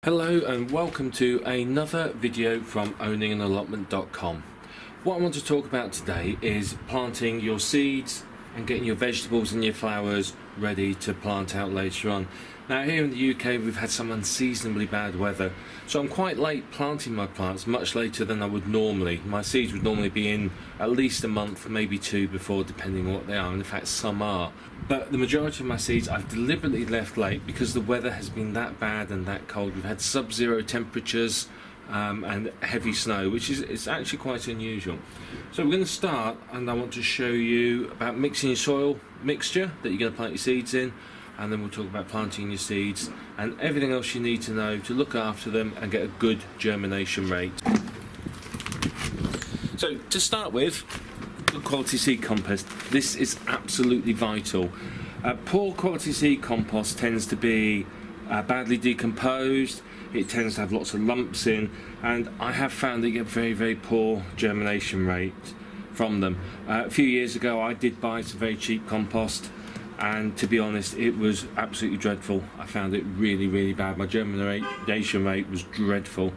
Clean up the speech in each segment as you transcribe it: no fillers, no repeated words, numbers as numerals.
Hello and welcome to another video from owninganallotment.com. What I want to talk about today is planting your seeds and getting your vegetables and your flowers ready to plant out later on. Now here in the UK we've had some unseasonably bad weather, so I'm quite late planting my plants, much later than I would normally. My seeds would normally be in at least a month, maybe two before, depending on what they are, and in fact some are. But the majority of my seeds I've deliberately left late because the weather has been that bad and that cold. We've had sub-zero temperatures and heavy snow, which is it's actually quite unusual. So we're going to start, and I want to show you about mixing your soil mixture that you're going to plant your seeds in, and then we'll talk about planting your seeds and everything else you need to know to look after them and get a good germination rate. So to start with, good quality seed compost. This is absolutely vital. Poor quality seed compost tends to be badly decomposed. It tends to have lots of lumps in, and I have found that you get very poor germination rate from them. A few years ago I did buy some very cheap compost, and to be honest it was absolutely dreadful. I found it really bad. My germination rate was dreadful.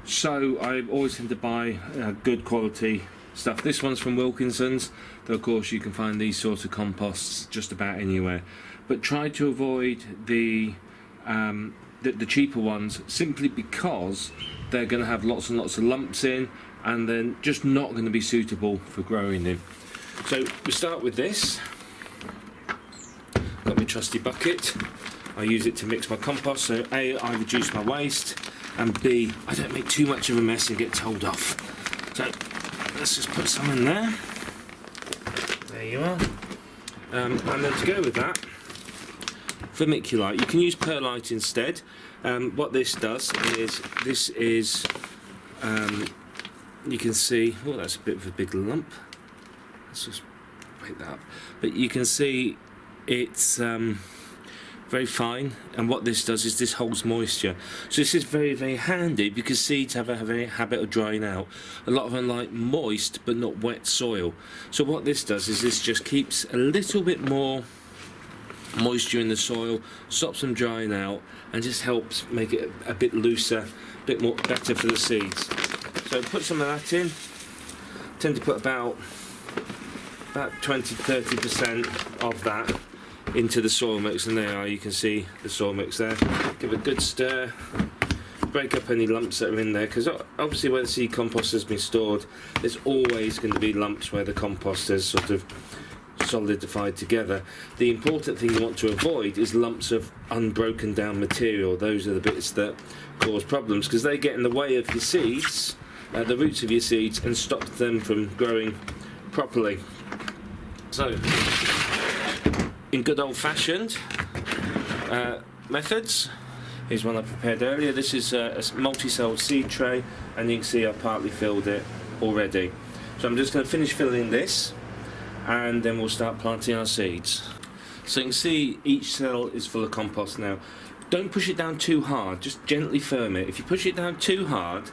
So I always tend to buy good quality stuff. This one's from Wilkinson's, though of course you can find these sorts of composts just about anywhere, but try to avoid the cheaper ones, simply because they're going to have lots and lots of lumps in, and they're just not going to be suitable for growing in. So we start with this. Got my trusty bucket. I use it to mix my compost, so A, I reduce my waste, and B, I don't make too much of a mess and get told off. So let's just put some in there. There you are. And then to go with that, vermiculite. You can use perlite instead. What this does is, you can see, oh, that's a bit of a big lump. Let's just break that up. But you can see it's very fine, and what this does is this holds moisture. So this is very handy because seeds have a habit of drying out. A lot of them like moist but not wet soil. So what this does is this just keeps a little bit more moisture in the soil, stops them drying out, and just helps make it a bit looser, a bit more better for the seeds. So put some of that in. Tend to put about 20-30% of that into the soil mix, and there you can see the soil mix there. Give it a good stir, break up any lumps that are in there, because obviously where the seed compost has been stored, there's always going to be lumps where the compost has sort of solidified together. The important thing you want to avoid is lumps of unbroken down material. Those are the bits that cause problems, because they get in the way of your seeds, the roots of your seeds, and stop them from growing properly. So in good old-fashioned methods, here's one I prepared earlier. This is a multi-celled seed tray, and you can see I've partly filled it already. So I'm just going to finish filling this, and then we'll start planting our seeds. So you can see each cell is full of compost now. Don't push it down too hard, just gently firm it. If you push it down too hard,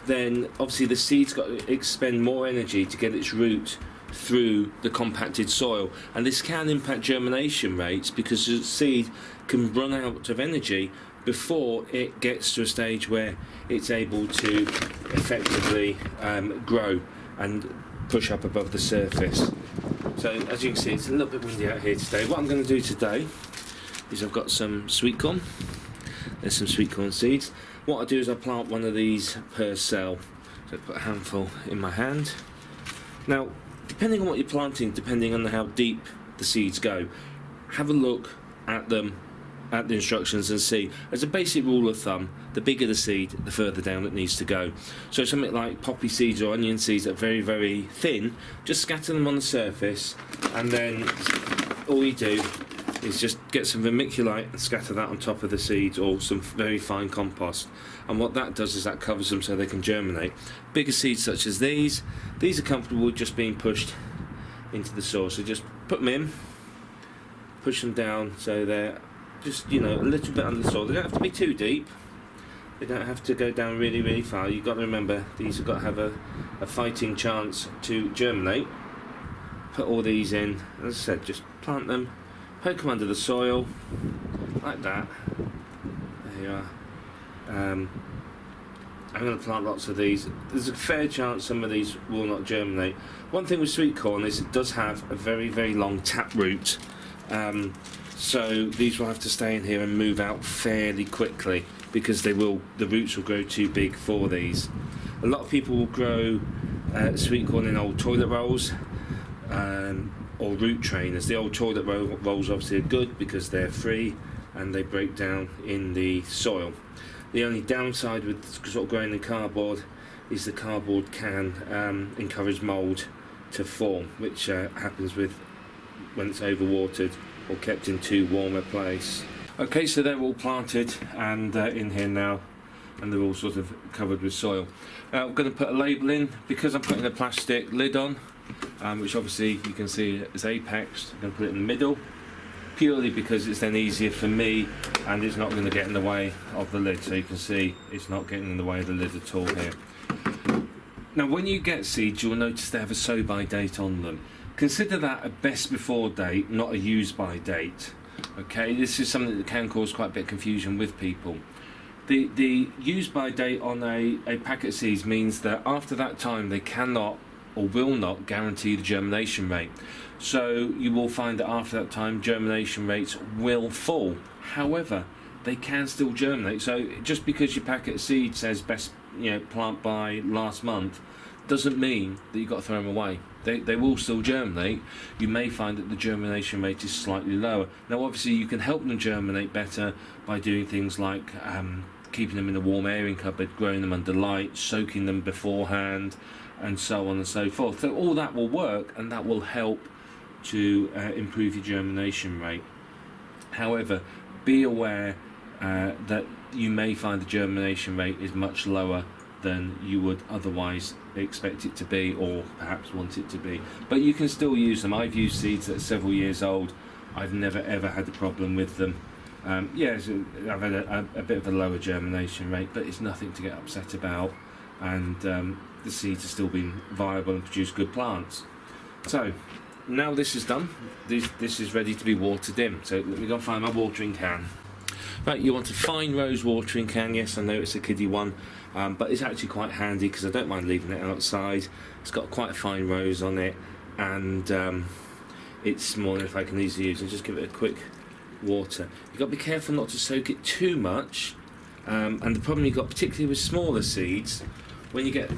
then obviously the seed's got to expend more energy to get its root through the compacted soil, and this can impact germination rates because the seed can run out of energy before it gets to a stage where it's able to effectively grow and push up above the surface. So as you can see, it's a little bit windy out here today. What I'm going to do today is I've got some sweet corn. There's some sweet corn seeds. What I do is I plant one of these per cell. So I put a handful in my hand. Now, depending on what you're planting, depending on how deep the seeds go, have a look at them, at the instructions, and see. As a basic rule of thumb, the bigger the seed, the further down it needs to go. So something like poppy seeds or onion seeds that are very thin, just scatter them on the surface, and then all you do is just get some vermiculite and scatter that on top of the seeds, or some very fine compost, and what that does is that covers them so they can germinate. Bigger seeds such as these are comfortable with just being pushed into the soil, so just put them in, push them down so they're just, you know, a little bit under the soil. They don't have to be too deep, they don't have to go down really far. You've got to remember these have got to have a fighting chance to germinate. Put all these in, as I said, just plant them, poke them under the soil like that. There you are. I'm going to plant lots of these. There's a fair chance some of these will not germinate. One thing with sweet corn is it does have a very, very long tap root, so these will have to stay in here and move out fairly quickly, because the roots will grow too big for these. A lot of people will grow sweet corn in old toilet rolls or root trainers. The old toilet rolls obviously are good because they're free and they break down in the soil. The only downside with sort of growing in cardboard is the cardboard can encourage mould to form, which happens when it's overwatered or kept in too warm a place. Okay, so they're all planted and in here now, and they're all sort of covered with soil. Now I'm going to put a label in, because I'm putting a plastic lid on, which obviously you can see is apexed. I'm going to put it in the middle, purely because it's then easier for me and it's not going to get in the way of the lid. So you can see it's not getting in the way of the lid at all here. Now when you get seeds, you'll notice they have a sow by date on them. Consider that a best before date, not a use by date. Okay, this is something that can cause quite a bit of confusion with people. The use by date on a packet of seeds means that after that time they cannot or will not guarantee the germination rate. So you will find that after that time germination rates will fall. However, they can still germinate. So just because your packet of seeds says best plant by last month doesn't mean that you've got to throw them away. They will still germinate. You may find that the germination rate is slightly lower. Now obviously you can help them germinate better by doing things like keeping them in a warm airing cupboard, growing them under light, soaking them beforehand, and so on and so forth. So all that will work, and that will help to improve your germination rate. However, be aware that you may find the germination rate is much lower than you would otherwise expect it to be, or perhaps want it to be. But you can still use them. I've used seeds that are several years old. I've never ever had a problem with them. Yes, I've had a bit of a lower germination rate, but it's nothing to get upset about, and the seeds have still been viable and produce good plants. So now this is done, this is ready to be watered in. So let me go and find my watering can. Right, you want a fine rose watering can. Yes, I know it's a kiddie one, but it's actually quite handy because I don't mind leaving it outside. It's got quite a fine rose on it, and it's small enough I can easily use. And just give it a quick water. You've got to be careful not to soak it too much, and the problem you've got, particularly with smaller seeds, when you get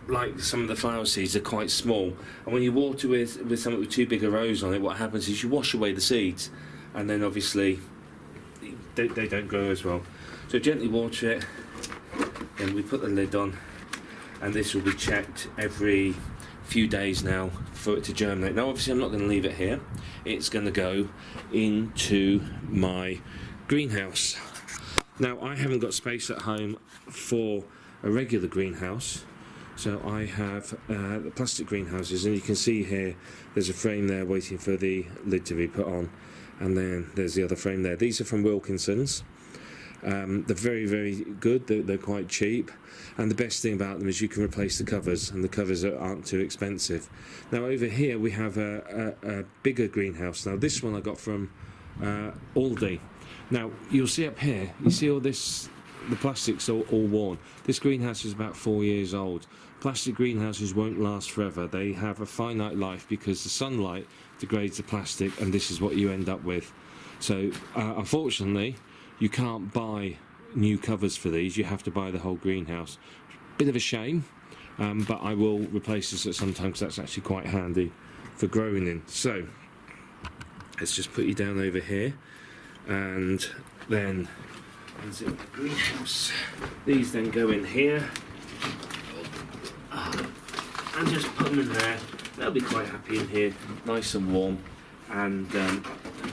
like some of the flower seeds are quite small, and when you water with something with too big a rose on it, what happens is you wash away the seeds, and then obviously they don't grow as well. So gently water it, then we put the lid on, and this will be checked every few days now for it to germinate. Now obviously I'm not going to leave it here, it's going to go into my greenhouse. Now I haven't got space at home for a regular greenhouse, so I have the plastic greenhouses, and you can see here there's a frame there waiting for the lid to be put on, and then there's the other frame there. These are from Wilkinson's. They're very, very good. They're quite cheap, and the best thing about them is you can replace the covers, and the covers aren't too expensive. Now over here we have a bigger greenhouse. Now this one I got from Aldi. Now you'll see up here, you see all this, the plastic's all worn. This greenhouse is about 4 years old. Plastic greenhouses won't last forever. They have a finite life because the sunlight degrades the plastic, and this is what you end up with. So unfortunately you can't buy new covers for these, you have to buy the whole greenhouse. Bit of a shame, but I will replace this at some time because that's actually quite handy for growing in. So let's just put you down over here, and then unzip the greenhouse. These then go in here, and just put them in there. They'll be quite happy in here, nice and warm, and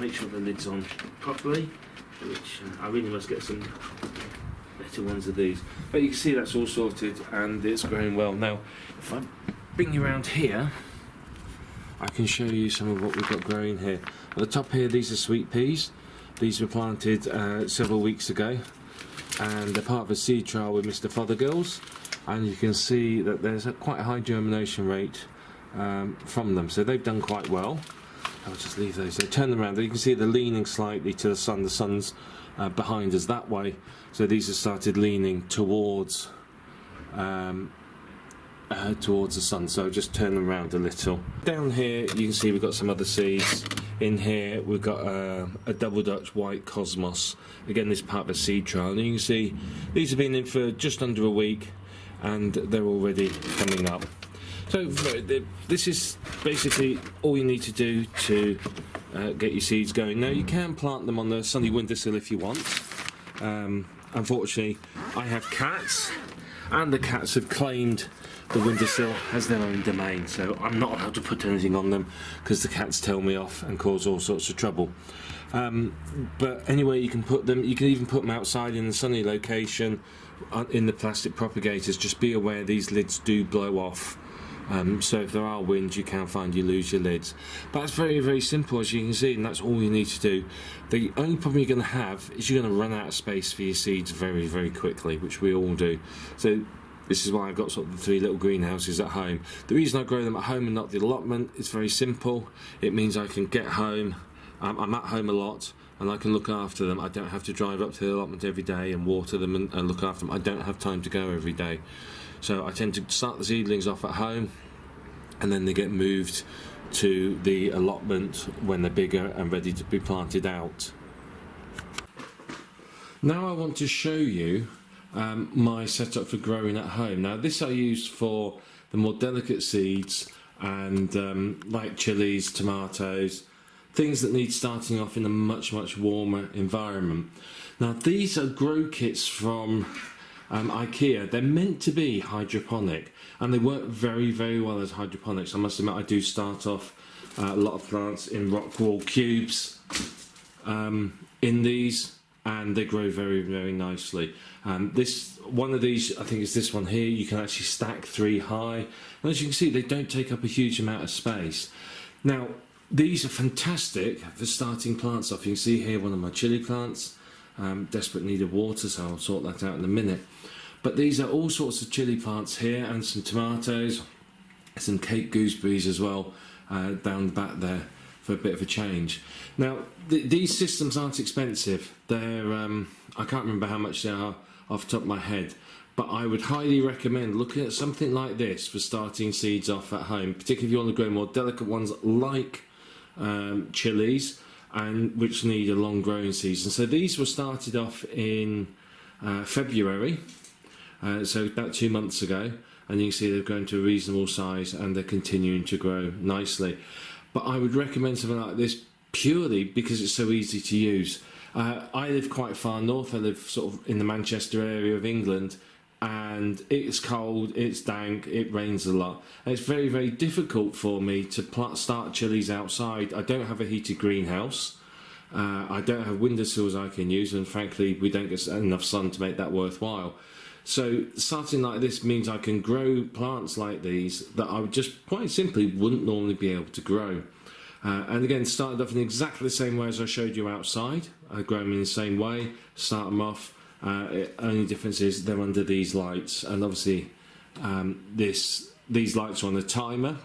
make sure the lid's on properly, which I really must get some better ones of these. But you can see that's all sorted and it's growing well. Now if I bring you around here, I can show you some of what we've got growing here. At the top here, these are sweet peas. These were planted several weeks ago, and they're part of a seed trial with Mr. Fothergill's, and you can see that there's quite a high germination rate from them, so they've done quite well. I'll just leave those there, turn them around. You can see they're leaning slightly to the sun. The sun's behind us that way. So these have started leaning towards towards the sun, so just turn them around a little. Down here you can see we've got some other seeds. In here we've got a double Dutch white cosmos. Again, this is part of a seed trial, and you can see these have been in for just under a week and they're already coming up. So this is basically all you need to do to get your seeds going. Now you can plant them on the sunny windowsill if you want. Unfortunately I have cats, and the cats have claimed the windowsill as their own domain, so I'm not allowed to put anything on them because the cats tell me off and cause all sorts of trouble. But anyway, you can put them, you can even put them outside in a sunny location in the plastic propagators. Just be aware these lids do blow off, so if there are winds you can find you lose your lids. But it's very, very simple, as you can see, and that's all you need to do. The only problem you're going to have is you're going to run out of space for your seeds very, very quickly, which we all do. So this is why I've got sort of the 3 little greenhouses at home. The reason I grow them at home and not the allotment is very simple. It means I can get home, I'm at home a lot, and I can look after them. I don't have to drive up to the allotment every day and water them and look after them. I don't have time to go every day. So I tend to start the seedlings off at home, and then they get moved to the allotment when they're bigger and ready to be planted out. Now I want to show you my setup for growing at home. Now this I use for the more delicate seeds and like chilies, tomatoes, things that need starting off in a much warmer environment. Now these are grow kits from IKEA. They're meant to be hydroponic, and they work very well as hydroponics. I must admit I do start off a lot of plants in rock wall cubes in these, and they grow very nicely. This one of these, I think it's this one here, you can actually stack 3 high, and as you can see they don't take up a huge amount of space. Now these are fantastic for starting plants off. You can see here one of my chili plants, desperate need of water, so I'll sort that out in a minute. But these are all sorts of chili plants here, and some tomatoes, some Cape gooseberries as well down the back there for a bit of a change. Now these systems aren't expensive. They're I can't remember how much they are off the top of my head, but I would highly recommend looking at something like this for starting seeds off at home, particularly if you want to grow more delicate ones like chilies, and which need a long growing season. So these were started off in February, so about 2 months ago, and you can see they've grown to a reasonable size and they're continuing to grow nicely. But I would recommend something like this purely because it's so easy to use. I live quite far north. I live sort of in the Manchester area of England, and it's cold, it's dank, it rains a lot, and it's very difficult for me to start chilies outside. I don't have a heated greenhouse, I don't have windowsills I can use, and frankly we don't get enough sun to make that worthwhile. So starting like this means I can grow plants like these that I would just quite simply wouldn't normally be able to grow. And again, started off in exactly the same way as I showed you outside. I grow them in the same way, start them off. Only difference is they're under these lights, and obviously these lights are on a timer.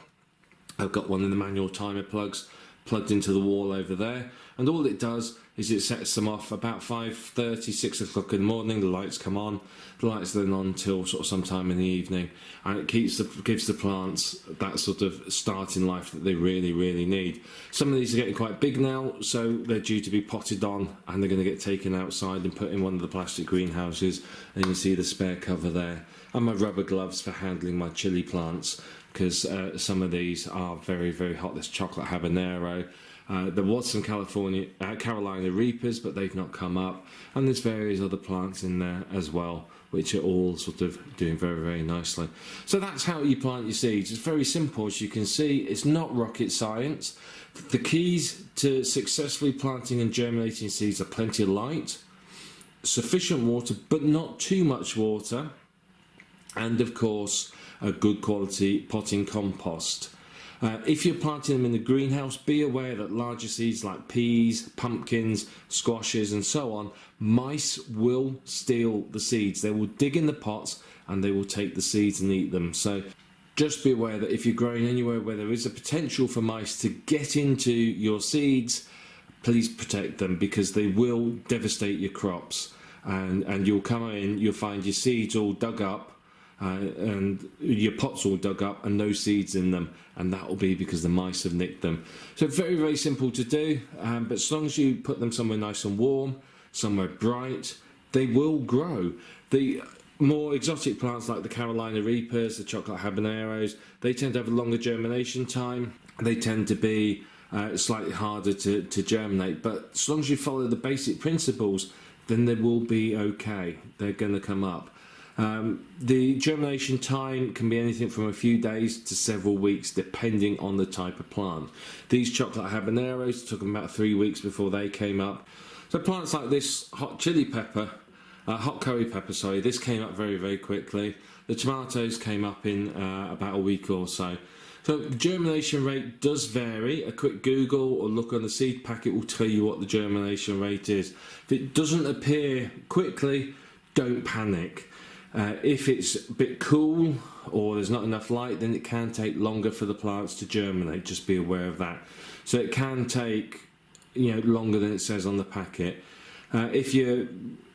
I've got one of the manual timer plugs plugged into the wall over there, and all it does is it sets them off about 5:30, 6 o'clock in the morning. The lights come on. The lights are then on till sort of sometime in the evening, and it gives the plants that sort of start in life that they really need. Some of these are getting quite big now, so they're due to be potted on, and they're going to get taken outside and put in one of the plastic greenhouses. And you can see the spare cover there, and my rubber gloves for handling my chili plants, because some of these are very hot. There's chocolate habanero. There was some Carolina Reapers, but they've not come up, and there's various other plants in there as well, which are all sort of doing very nicely. So that's how you plant your seeds. It's very simple, as you can see. It's not rocket science. The keys to successfully planting and germinating seeds are plenty of light, sufficient water but not too much water, and of course a good quality potting compost. If you're planting them in the greenhouse, be aware that larger seeds like peas, pumpkins, squashes and so on, mice will steal the seeds. They will dig in the pots and they will take the seeds and eat them. So just be aware that if you're growing anywhere where there is a potential for mice to get into your seeds, please protect them, because they will devastate your crops, and you'll come in, you'll find your seeds all dug up, and your pots all dug up and no seeds in them, and that will be because the mice have nicked them. So very, very simple to do, but as long as you put them somewhere nice and warm, somewhere bright, they will grow. The more exotic plants like the Carolina Reapers, the chocolate habaneros, they tend to have a longer germination time. They tend to be slightly harder to germinate, but as long as you follow the basic principles, then they will be okay. They're going to come up. The germination time can be anything from a few days to several weeks, depending on the type of plant. These chocolate habaneros took them about 3 weeks before they came up. So plants like this hot curry pepper, sorry, this came up very, very quickly. The tomatoes came up in about a week or so. So the germination rate does vary. A quick Google or look on the seed packet will tell you what the germination rate is. If it doesn't appear quickly, don't panic. If it's a bit cool or there's not enough light, then it can take longer for the plants to germinate. Just be aware of that. So it can take, longer than it says on the packet. If you're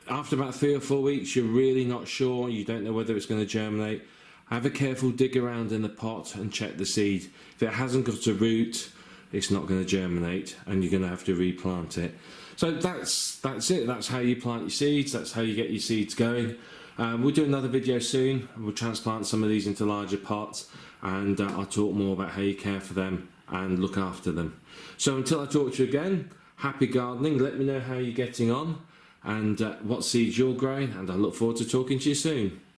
after about 3 or 4 weeks, you're really not sure, you don't know whether it's going to germinate, have a careful dig around in the pot and check the seed. If it hasn't got a root, it's not going to germinate, and you're going to have to replant it. So that's it. That's how you plant your seeds. That's how you get your seeds going. We'll do another video soon. We'll transplant some of these into larger pots, and I'll talk more about how you care for them and look after them. So until I talk to you again, happy gardening. Let me know how you're getting on and what seeds you're growing, and I look forward to talking to you soon.